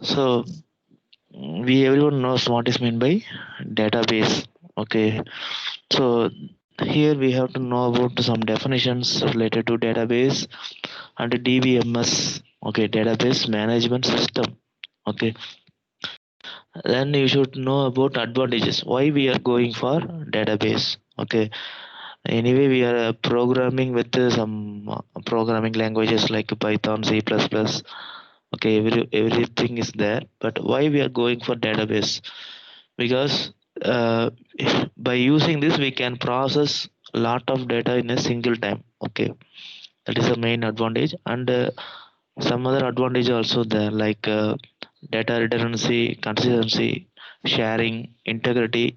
So we everyone knows what is meant by database. Okay, so here we have to know about some definitions related to database and DBMS. Okay, database management system. Okay, then you should know about advantages why we are going for database. Okay, anyway we are programming with some programming languages like Python, C++. Okay, everything is there, but why we are going for database? Because uh, by using this we can process a lot of data in a single time. Okay, that is the main advantage, and some other advantage also there, like data redundancy, consistency, sharing, integrity,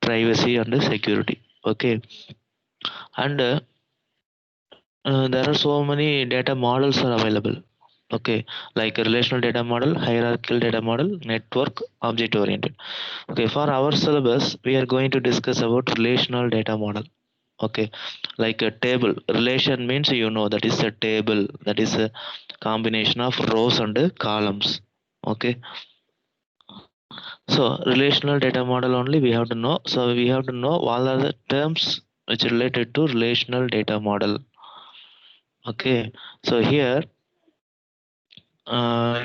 privacy, and security. Okay, and there are so many data models are available. Okay, like a relational data model, hierarchical data model, network, object oriented. Okay, for our syllabus we are going to discuss about relational data model. Okay, like a table relation means, that is a table, that is a combination of rows and columns. Okay, so relational data model only we have to know. So we have to know all are the terms which related to relational data model. Okay, so here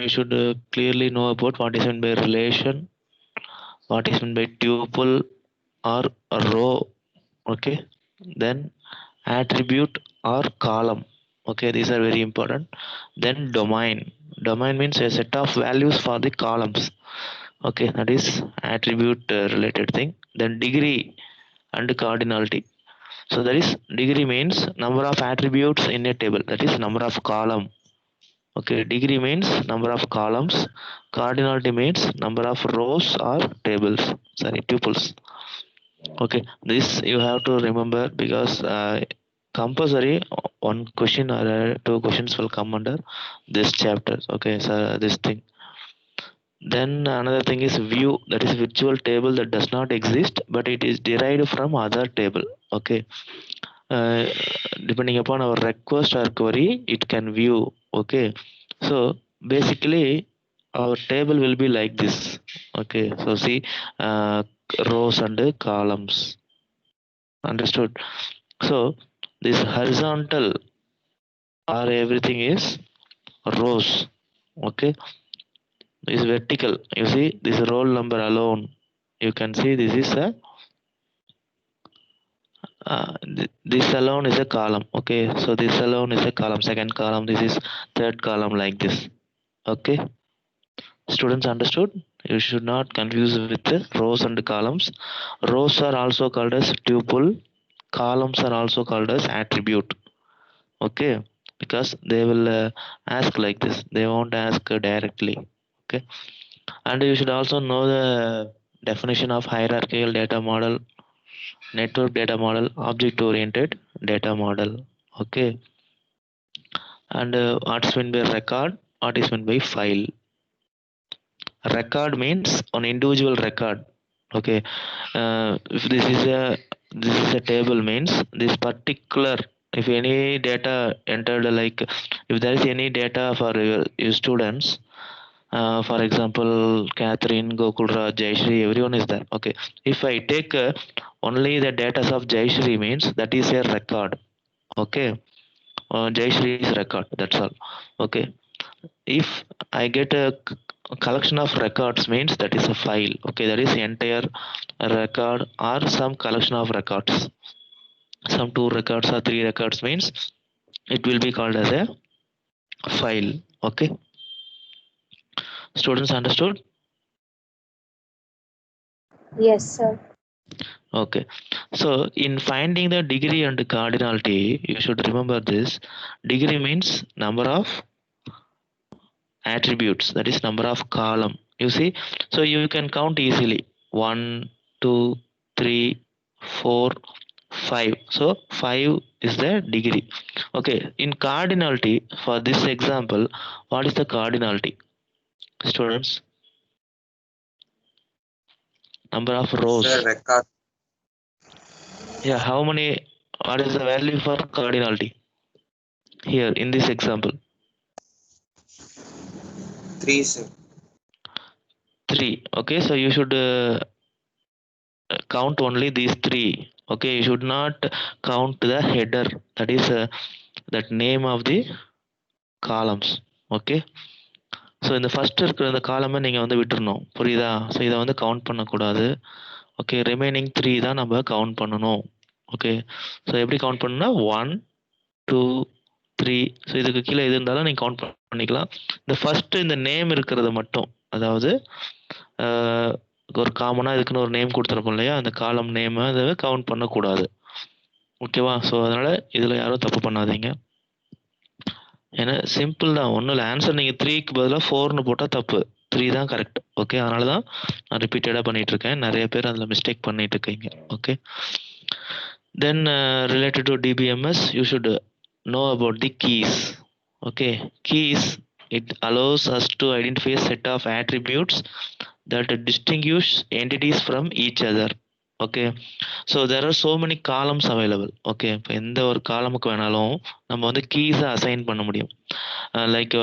you should clearly know about what is meant by relation, what is meant by tuple or a row. Okay, then attribute or column. Okay, these are very important. Then domain means a set of values for the columns. Okay, that is attribute related thing. Then degree and cardinality. So that is, degree means number of attributes in a table, that is number of column. Okay, degree means number of columns, cardinality means number of rows or tables, sorry, tuples. Okay, this you have to remember, because compulsory one question or two questions will come under this chapter. Okay, so this thing. Then another thing is view, that is virtual table that does not exist but it is derived from other table. Okay, uh, depending upon our request or query it can view. Okay, so basically our table will be like this. Okay, so see, uh, rows and columns. Understood? So this horizontal or everything is rows. Okay, this vertical, you see this roll number alone, you can see this is a this alone is a column. Okay, so this alone is a column, second column, this is third column, like this. Okay, students, understood? You should not confuse with the rows and columns. Rows are also called as tuple, columns are also called as attribute. Okay, because they will ask like this, they won't ask directly. Okay, and you should also know the definition of hierarchical data model, network data model, object oriented data model. Okay, and what's meant by record, what is meant by file. Record means an individual record. Okay, if this is a table means this particular, if any data entered, like if there is any data for your students, for example Catherine, Gokulra, Jayashree, everyone is there. Okay, if I take only the data of Jayashree means that is a record. Okay, Jayashree's record, that's all. Okay, if I get a collection of records means that is a file. Okay, that is entire record or some collection of records, some two records or three records means it will be called as a file. Okay, students, understood? Yes, sir. Okay, so in finding the degree and cardinality, you should remember this. Degree means number of attributes, that is number of column. You see, so you can count easily: 1, 2, 3, 4, 5. So 5 is the degree. Okay, in cardinality, for this example, what is the cardinality, students? Number of Sir, rows. record Yeah, how many, what is the value for cardinality here in this example? 3, sir. 3. Okay, so you should count only these 3. Okay, you should not count the header, that is that name of the columns. Okay, so இந்த first இருக்கிற இந்த காலமை நீங்கள் வந்து விட்டுறணும், புரியுதா? So இதை வந்து count பண்ணக்கூடாது. ஓகே, ரிமைனிங் 3 தான் நம்ம கவுண்ட் பண்ணணும். ஓகே, ஸோ எப்படி கவுண்ட் பண்ணணும்னா 1 2 3. ஸோ இதுக்கு கீழே எது இருந்தாலும் நீங்கள் கவுண்ட் பண்ணிக்கலாம். இந்த ஃபர்ஸ்ட் இந்த நேம் இருக்கிறது மட்டும், அதாவது ஒரு காமனாக இதுக்குன்னு ஒரு நேம் கொடுத்துருப்போம் இல்லையா, அந்த காலம் நேம் அதை கவுண்ட் பண்ணக்கூடாது. ஓகேவா? ஸோ அதனால் இதில் யாரும் தப்பு பண்ணாதீங்க. ஏன்னா சிம்பிள் தான், ஒன்றும் இல்லை. ஆன்சர் நீங்கள் 3க்கு பதிலாக 4ன்னு போட்டால் தப்பு, 3 தான் கரெக்ட். ஓகே, அதனால தான் நான் ரிப்பீட்டடாக பண்ணிகிட்ருக்கேன். நிறைய பேர் அதில் மிஸ்டேக் பண்ணிட்டு இருக்கீங்க. Okay, then related to DBMS you should know about the keys. Okay, keys, it allows us to identify a set of attributes that distinguish entities from each other. Okay, so there are so many columns available. Okay, இப்போ எந்த ஒரு காலமுக்கு வேணாலும் நம்ம வந்து கீஸை assign பண்ண முடியும். Like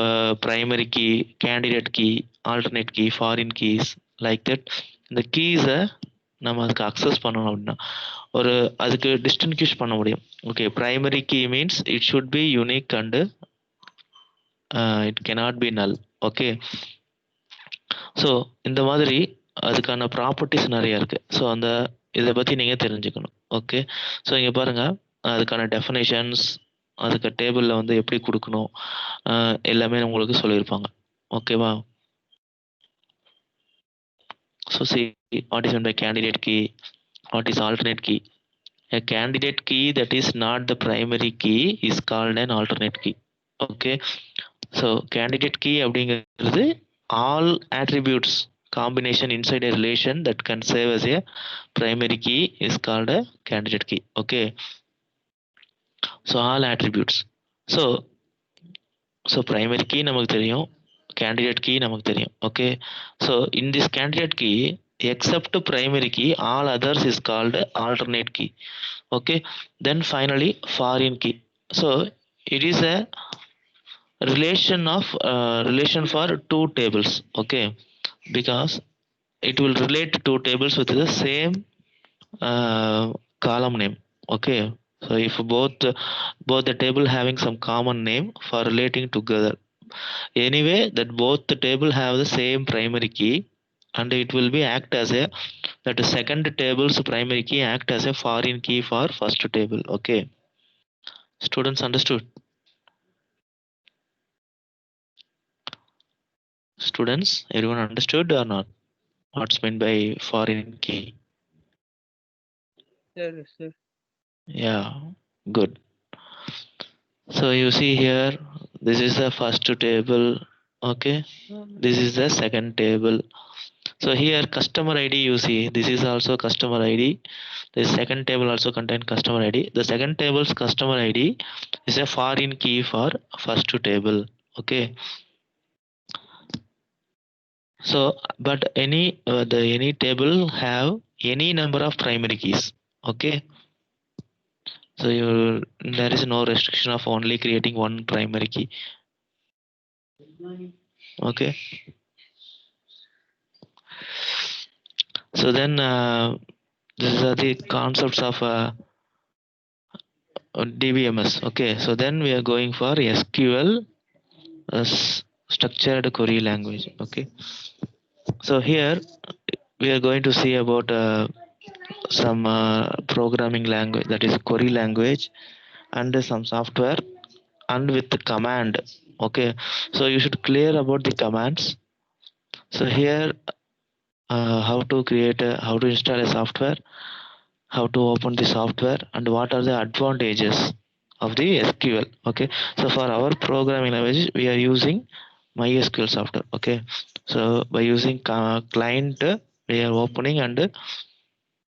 primary key, candidate key, alternate key, foreign keys, like that. இந்த கீஸை நம்ம அதுக்கு அக்சஸ் பண்ணணும் அப்படின்னா ஒரு அதுக்கு டிஸ்டிங்விஷ் பண்ண முடியும். Okay, primary key means it should be unique and it cannot be null. Okay, so இந்த மாதிரி அதுக்கான ப்ராப்பர்ட்டிஸ் நிறைய இருக்குது. ஸோ அந்த இதை பற்றி நீங்கள் தெரிஞ்சுக்கணும். ஓகே, ஸோ இங்கே பாருங்கள், அதுக்கான டெஃபினேஷன்ஸ், அதுக்கு டேபிளில் வந்து எப்படி கொடுக்கணும், எல்லாமே உங்களுக்கு சொல்லியிருப்பாங்க. ஓகேவா? So see what is meant by candidate key, what is alternate key. A candidate key that is not the primary key is called an alternate key. Okay, so candidate key அப்படிங்கிறது all attributes combination inside a relation that can serve as a primary key is called a candidate key. Okay, so all attributes. so primary key நமக்கு தெரியும், candidate key நமக்கு தெரியும். Okay, so in this candidate key except primary key all others is called alternate key. Okay, then finally foreign key. So it is a relation for two tables. Okay, because it will relate two tables with the same column name. Okay, so if both the table having some common name for relating together, anyway that both the table have the same primary key, and it will be act as a that second table's primary key act as a foreign key for first table. Okay, students understood? Students, everyone understood or not? What's meant by foreign key? Yes, sir. Yeah, good. So you see here, this is the first table. Okay, this is the second table. So here customer ID, you see this is also customer ID. The second table also contain customer ID. The second table's customer ID is a foreign key for first table. Okay, so but any table have any number of primary keys. Okay, so there is no restriction of only creating one primary key. Okay, so then these are the concepts of DBMS. Okay, so then we are going for SQL, structured query language. Okay, so here we are going to see about some programming language, that is query language, and some software, and with the command. Okay, so you should clear about the commands. So here how to create how to install a software, how to open the software, and what are the advantages of the SQL. Okay, so for our programming language we are using MySQL software. Okay, so by using client we are opening and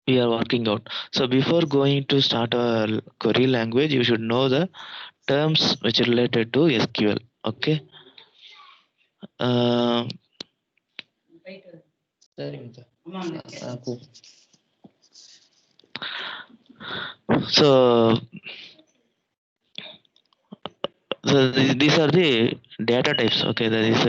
we are working out. So before going to start a query language, you should know the terms which are related to SQL. Okay, so these are the data types. Okay, that is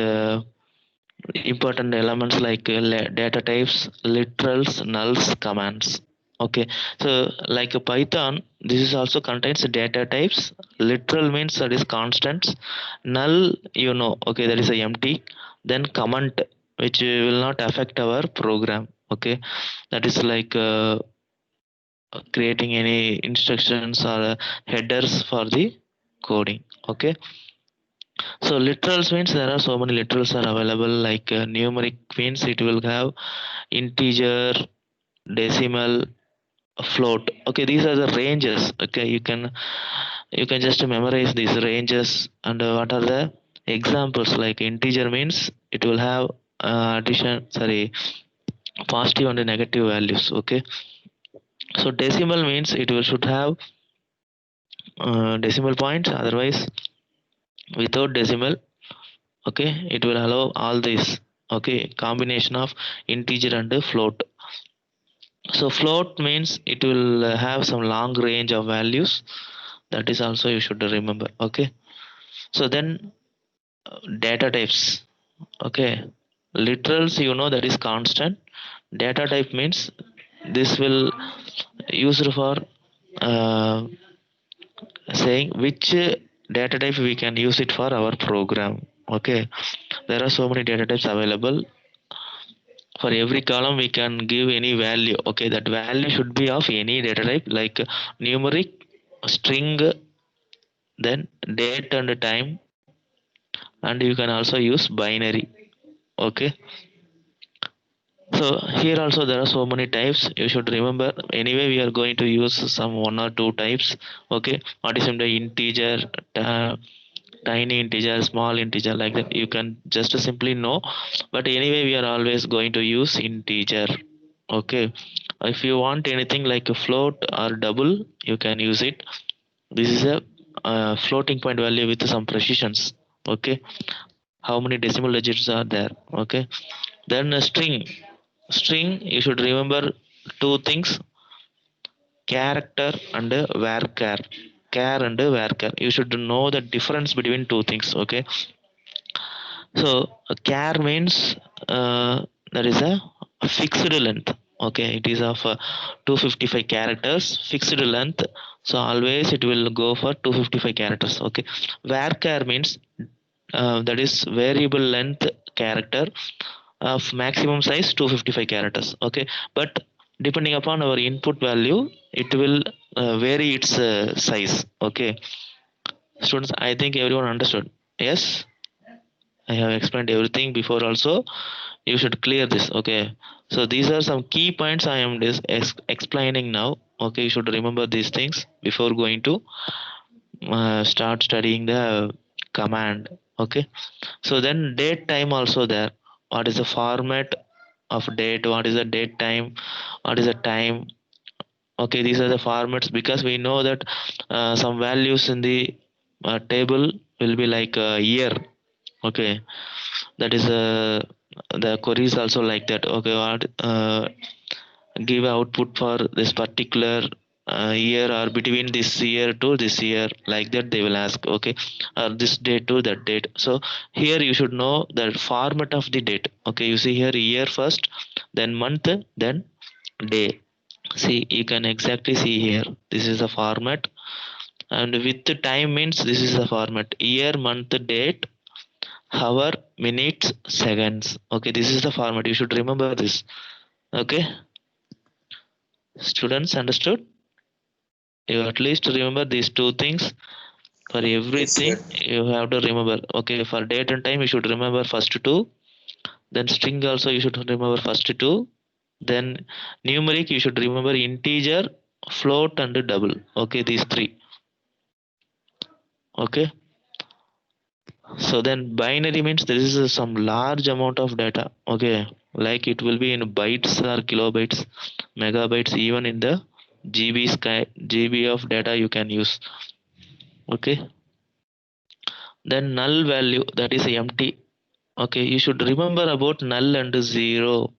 important elements like data types, literals, nulls, commands. Okay, so like a Python, this is also contains data types. Literal means that is constants. Null, okay, that is a empty. Then comment, which will not affect our program. Okay, that is like creating any instructions or headers for the coding. Okay, so literals means there are so many literals are available, like numeric means it will have integer, decimal, float. Okay, these are the ranges. Okay, you can just memorize these ranges. And what are the examples? Like integer means it will have addition, sorry, positive and negative values. Okay, so decimal means it will should have decimal points, otherwise without decimal. Okay, it will allow all this. Okay, combination of integer and float. So float means it will have some long range of values. That is also you should remember. Okay, so then data types. Okay, literals, that is constant. Data type means this will used for uh, saying which data type we can use it for our program. Okay, there are so many data types available. For every column we can give any value. Okay, that value should be of any data type, like numeric, string, then date and time, and you can also use binary. Okay, so here also there are so many types you should remember. Anyway, we are going to use some one or two types. Okay, what is the integer, uh, tiny integer, small integer, like that you can just simply know. But anyway, we are always going to use integer. Okay, if you want anything like a float or double, you can use it. This is a floating point value with some precisions. Okay, how many decimal digits are there. Okay, then a string you should remember two things: character and varchar. Char and varchar, you should know the difference between two things. Okay, so a char means that is a fixed length. Okay, it is of 255 characters fixed length. So always it will go for 255 characters. Okay, varchar means that is variable length character of maximum size 255 characters. Okay, but depending upon our input value, it will vary its size. Okay, students, I think everyone understood. Yes, I have explained everything before also. You should clear this. Okay, so these are some key points I am explaining now. Okay, you should remember these things before going to start studying the command. Okay, so then date time also there. What is the format of date? What is the date time? What is the time? Okay, these are the formats, because we know that some values in the table will be like a year. Okay, that is the query is also like that. Okay, what give output for this particular year, or between this year to this year, like that they will ask. Okay, or this date to that date. So here you should know the format of the date. Okay, you see here year first, then month, then day. See, you can exactly see here, this is the format. And with the time means this is the format: year, month, date, hour, minutes, seconds. Okay, this is the format, you should remember this. Okay, students, understood? You at least remember these two things. For Yes, everything sir. you have to remember. Okay, for date and time you should remember first two. Then string also you should remember first two. Then numeric you should remember integer, float and double. Okay, these three. Okay, so then binary means there is some large amount of data. Okay, like it will be in bytes or kilobytes, megabytes, even in the GB of data you can use. Okay, then null value, that is empty. Okay, you should remember about null and zero.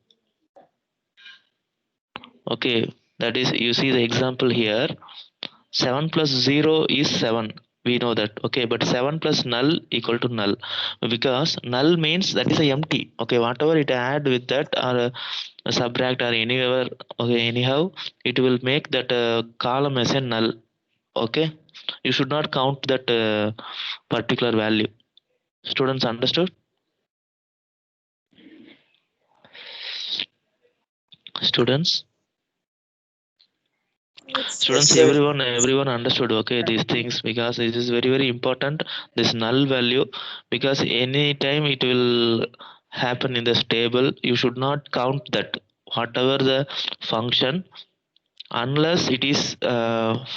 Okay, that is, you see the example here, 7 plus 0 is 7. we know that. Okay, but 7 plus null equal to null, because null means that is a empty. Okay, whatever it add with that, or subtract or anywhere, okay, anyhow it will make that column as a null. Okay, you should not count that particular value. Students understood? Students, Yes, students, sir. everyone understood, okay, these things, because it is very very important, this null value, because anytime it will happen in this table, you should not count that whatever the function, unless it is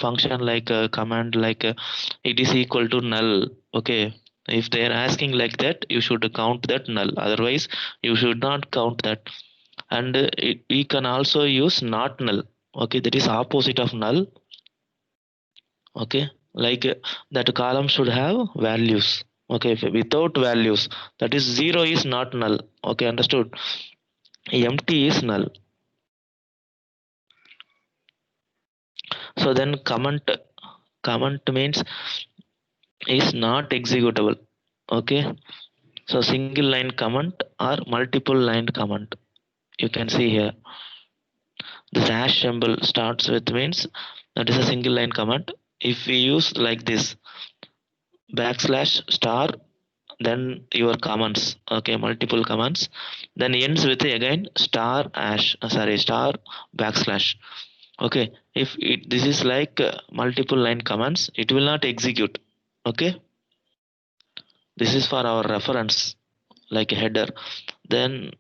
function like a command like it is equal to null. Okay, if they are asking like that, you should count that null, otherwise you should not count that. And we can also use not null. Okay, that is opposite of null. Okay, like that column should have values. Okay, if without values, that is 0 is not null. Okay, understood? Empty is null. So then comment means is not executable. Okay, so single line comment or multiple line comment, you can see here this hash symbol starts with means that is a single line comment. If we use like this backslash star, then your comments, okay, multiple comments, then ends with again star hash sorry star backslash. Okay, if this is like multiple line comments, it will not execute. Okay, this is for our reference, like a header. Then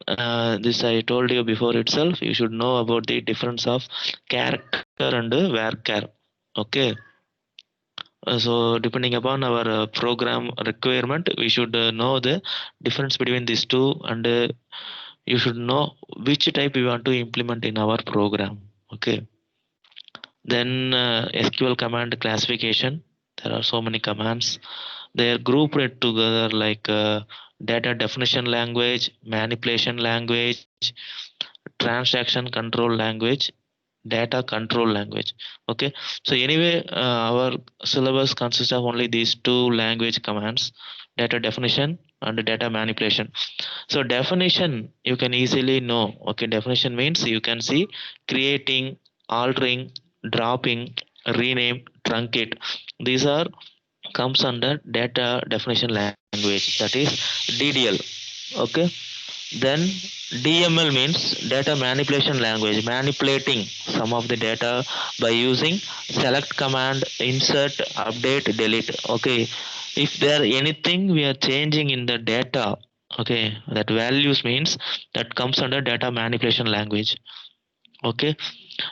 this I told you before itself, you should know about the difference of character and varchar. Okay, so depending upon our program requirement, we should know the difference between these two, and you should know which type we want to implement in our program. Okay, then SQL command classification, there are so many commands, they are grouped together like data definition language, manipulation language, transaction control language, data control language. Okay, so anyway our syllabus consists of only these two language commands, data definition and data manipulation. So definition you can easily know. Okay, definition means you can see creating, altering, dropping, rename, truncate, these are comes under data definition language, that is DDL. Okay, then DML means data manipulation language, manipulating some of the data by using select command, insert, update, delete. Okay, if there anything we are changing in the data, okay, that values means that comes under data manipulation language. Okay,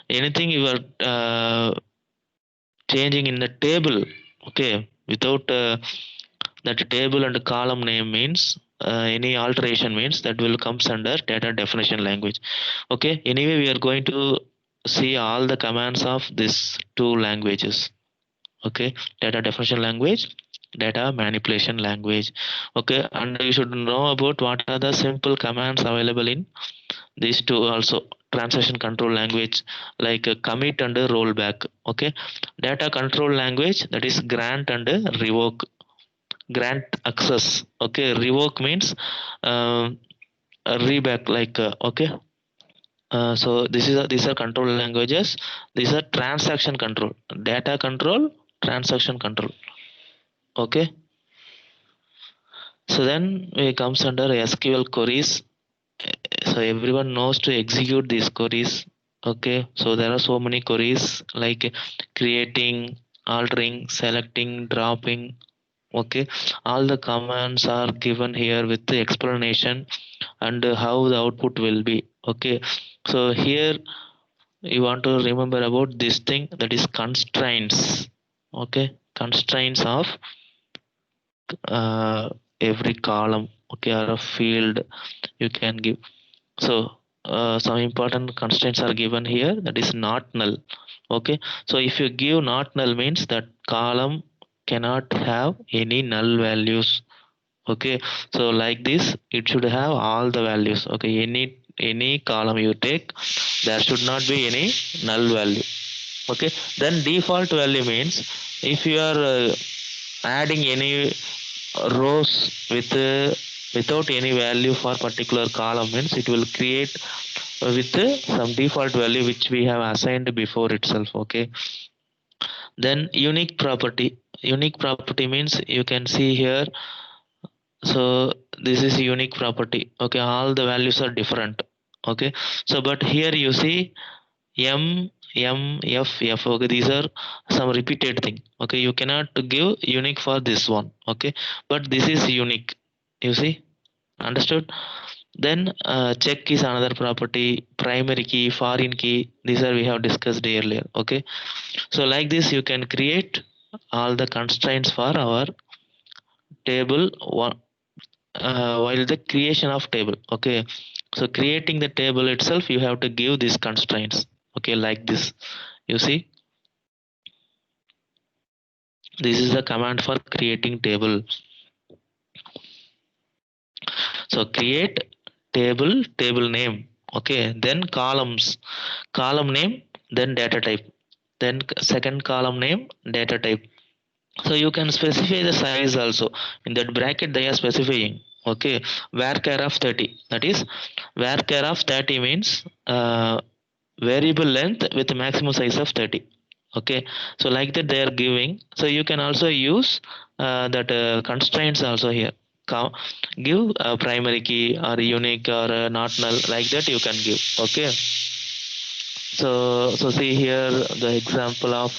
anything you are changing in the table, okay, without that table and column name means any alteration means that will comes under data definition language. Okay, anyway we are going to see all the commands of these two languages. Okay, data definition language, data manipulation language. Okay, and you should know about what are the simple commands available in these two also. Transaction control language like commit and rollback. Okay, data control language, that is grant and revoke. Grant access. Okay, revoke means reback like okay. So these are control languages. These are transaction control, data control, transaction control. Okay, so then it comes under SQL queries. So everyone knows to execute these queries. Okay, so there are so many queries like creating, altering, selecting, dropping. Okay, all the commands are given here with the explanation and how the output will be. Okay, so here you want to remember about this thing, that is constraints. Okay, constraints of uh, every column, okay, or a field you can give. So some important constraints are given here, that is not null. Okay, so if you give not null means that column cannot have any null values. Okay, so like this it should have all the values. Okay, any column you take, there should not be any null value. Okay, then default value means if you are adding any rows with without any value for particular column means it will create with some default value which we have assigned before itself. Okay, then unique property means you can see here. So this is unique property. Okay, all the values are different. Okay, so but here you see m f. Okay, these are some repeated thing. Okay, you cannot give unique for this one. Okay, but this is unique, you see. Understood? Then check is another property, primary key, foreign key. These are we have discussed earlier. Okay, so like this you can create all the constraints for our table one, while the creation of table. Okay, so creating the table itself you have to give these constraints. Okay, like this, you see, this is the command for creating table. So create table name. Okay, then column name, then data type, then second column name, data type. So you can specify the size also. In that bracket they are specifying. Okay, varchar of 30, that is varchar of 30 means variable length with maximum size of 30. Okay, so like that they are giving. So you can also use that constraints also here. Give a primary key or unique or not null, like that you can give. Okay, so see here the example of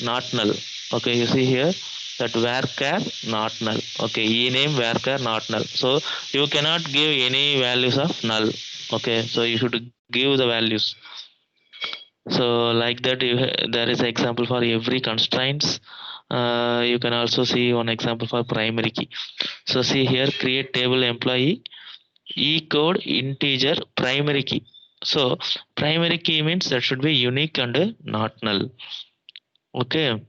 not null. Okay, you see here that varchar not null. Okay, ename varchar not null. So you cannot give any values of null. Okay, so you should give the values. So like that there is an example for every constraints. You can also see one example for primary key. So see here, create table employee e code integer primary key. So primary key means that should be unique and not null. Okay,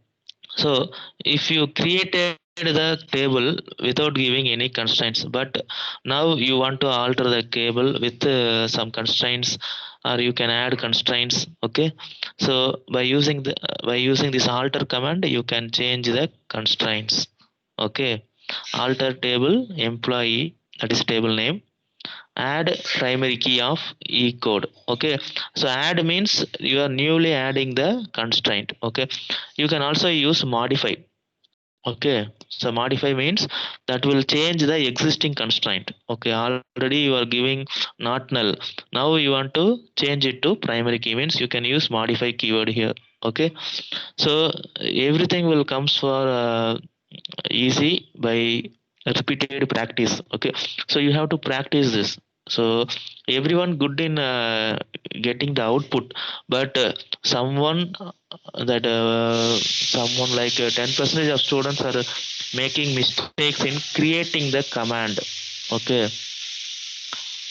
so if you created the table without giving any constraints, but now you want to alter the table with some constraints, or you can add constraints. Okay, so by using this alter command you can change the constraints. Okay, alter table employee, that is table name, add primary key of e code. Okay, so add means you are newly adding the constraint. Okay, you can also use modify. Okay, so modify means that will change the existing constraint. Okay, already you are giving not null, now you want to change it to primary key means you can use modify keyword here. Okay, so everything will comes for easy by repeated practice. Okay, so you have to practice this. So everyone good in getting the output, but someone that someone like 10% of students are making mistakes in creating the command. Okay,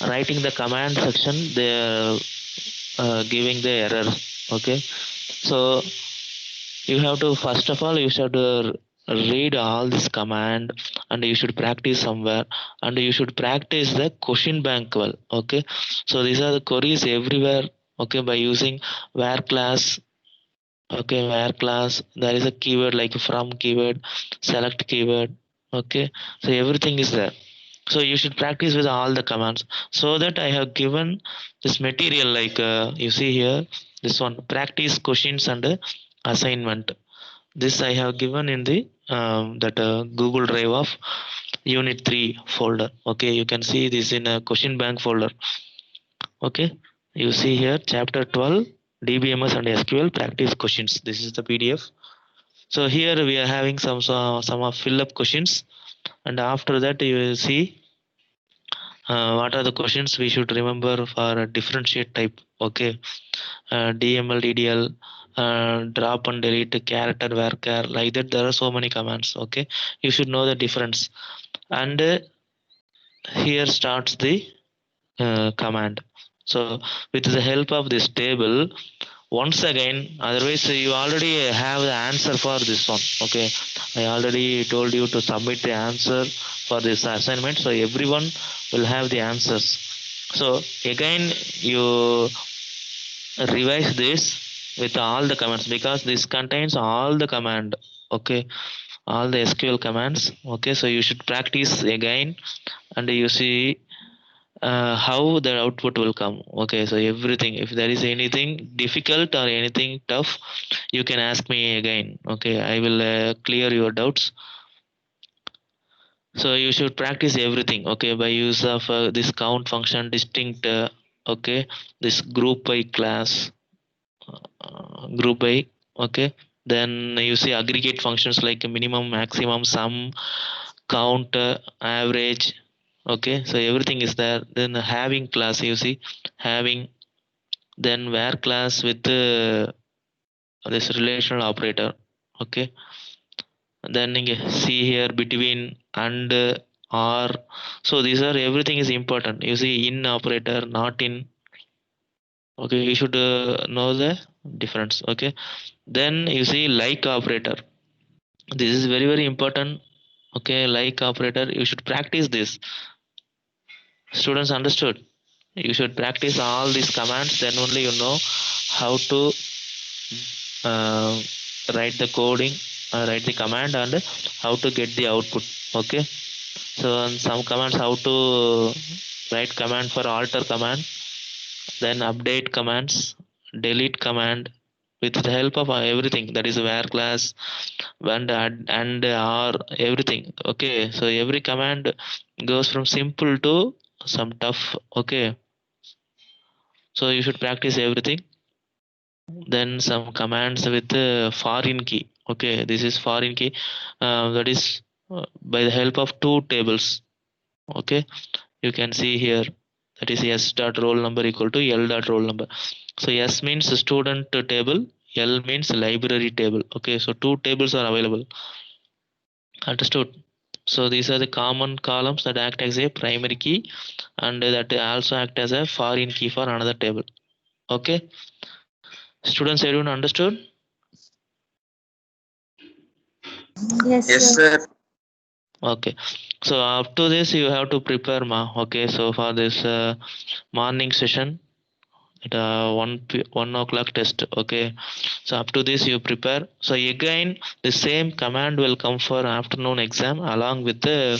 writing the command section they are giving the error. Okay, so you have to, first of all you should read all this command, and you should practice somewhere, and you should practice the question bank well. Okay, so these are the queries everywhere. Okay, by using where class. Okay, where class there is a keyword like from keyword, select keyword. Okay, so everything is there. So you should practice with all the commands. So that I have given this material like you see here, this one practice questions and assignment. This I have given in the that Google Drive of Unit 3 folder. Okay, you can see this in a question bank folder. Okay, you see here chapter 12 DBMS and SQL practice questions. This is the PDF. So here we are having some of fill up questions, and after that you will see what are the questions we should remember for a differentiate type. Okay, DML, DDL, drop and delete, character, varchar, like that there are so many commands. Okay, you should know the difference. And here starts the command. So with the help of this table, once again, otherwise you already have the answer for this one. Okay, I already told you to submit the answer for this assignment, so everyone will have the answers. So again you revise this with all the commands, because this contains all the command. Okay, all the SQL commands. Okay, so you should practice again, and you see how the output will come. Okay, so everything, if there is anything difficult or anything tough, you can ask me again. Okay, I will clear your doubts. So you should practice everything. Okay, by use of this count function, distinct. Okay, this group by class, group by. Okay, then you see aggregate functions like minimum, maximum, sum, count, average. Okay, so everything is there. Then having class, you see having, then where class with this relational operator. Okay, then you see here between and or. So these are, everything is important. You see in operator, not in. Okay, you should know the difference. Okay, then you see like operator. This is very very important. Okay, like operator, you should practice this. Students understood? You should practice all these commands, then only you know how to uh, write the coding, write the command, and how to get the output. Okay, so some commands, how to write command for alter command, then update commands, delete command, with the help of everything, that is where class and add and or everything. Okay, so every command goes from simple to some tough. Okay, so you should practice everything. Then some commands with foreign key. Okay, this is foreign key, that is by the help of two tables. Okay, you can see here, that is s dot roll number equal to l dot roll number. So s means student table, l means library table. Okay, so two tables are available. Understood? So these are the common columns that act as a primary key, and that also act as a foreign key for another table. Okay, students, everyone understood? Yes, Yes, sir. sir. Okay, so up to this you have to prepare, ma. Okay, so for this morning session at 1 o'clock test. Okay, so up to this you prepare. So again the same command will come for afternoon exam along with the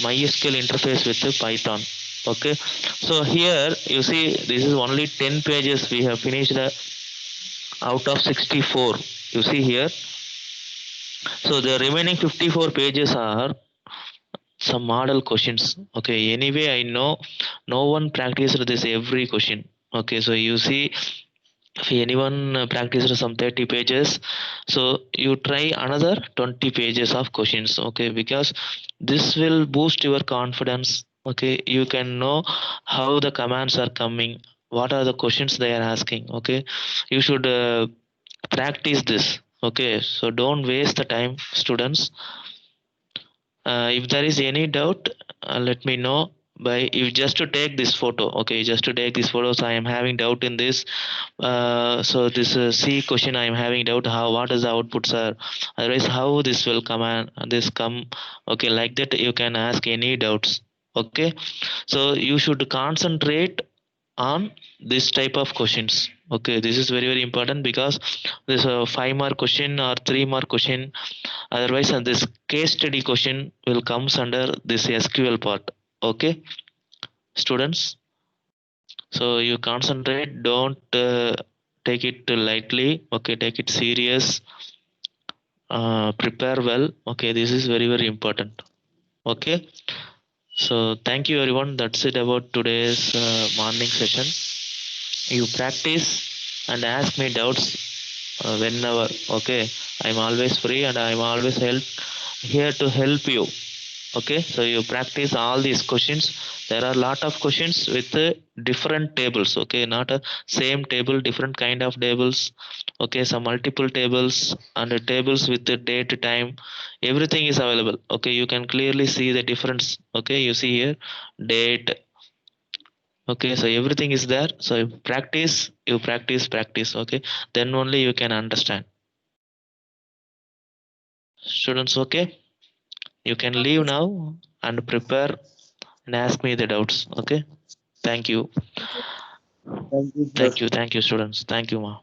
MySQL interface with the Python. Okay, so here you see this is only 10 pages we have finished out of 64. You see here, so the remaining 54 pages are some model questions. Okay, anyway I know no one practiced this every question. Okay, so you see, if anyone practiced some 30 pages, so you try another 20 pages of questions. Okay, because this will boost your confidence. Okay, you can know how the commands are coming, what are the questions they are asking. Okay, you should practice this. Okay, so don't waste the time, students. If there is any doubt, let me know by, you just to take this photo. Okay, just to take this photo. So I am having doubt in this. So this C question I am having doubt, how, what is the outputs are, otherwise how this will come and this come. Okay, like that you can ask any doubts. Okay, so you should concentrate on this type of questions. Okay, this is very very important, because this 5 mark question or 3 mark question, otherwise this case study question will comes under this SQL part. Okay, students, so you concentrate, don't take it lightly. Okay, take it serious, prepare well. Okay, this is very very important. Okay, so thank you everyone, that's it about today's morning session. You practice and ask me doubts whenever. Okay, I'm always free and I'm always here to help you. Okay, so you practice all these questions. There are a lot of questions with different tables. Okay, not a same table, different kind of tables. Okay, some multiple tables and tables with the date, time, everything is available. Okay, you can clearly see the difference. Okay, you see here date. Okay, so everything is there. So you practice. Okay, then only you can understand. Students, okay, you can Okay, leave now and prepare and ask me the doubts. Okay, thank you. thank you. Thank you, sir. Thank you, students. Thank you, ma.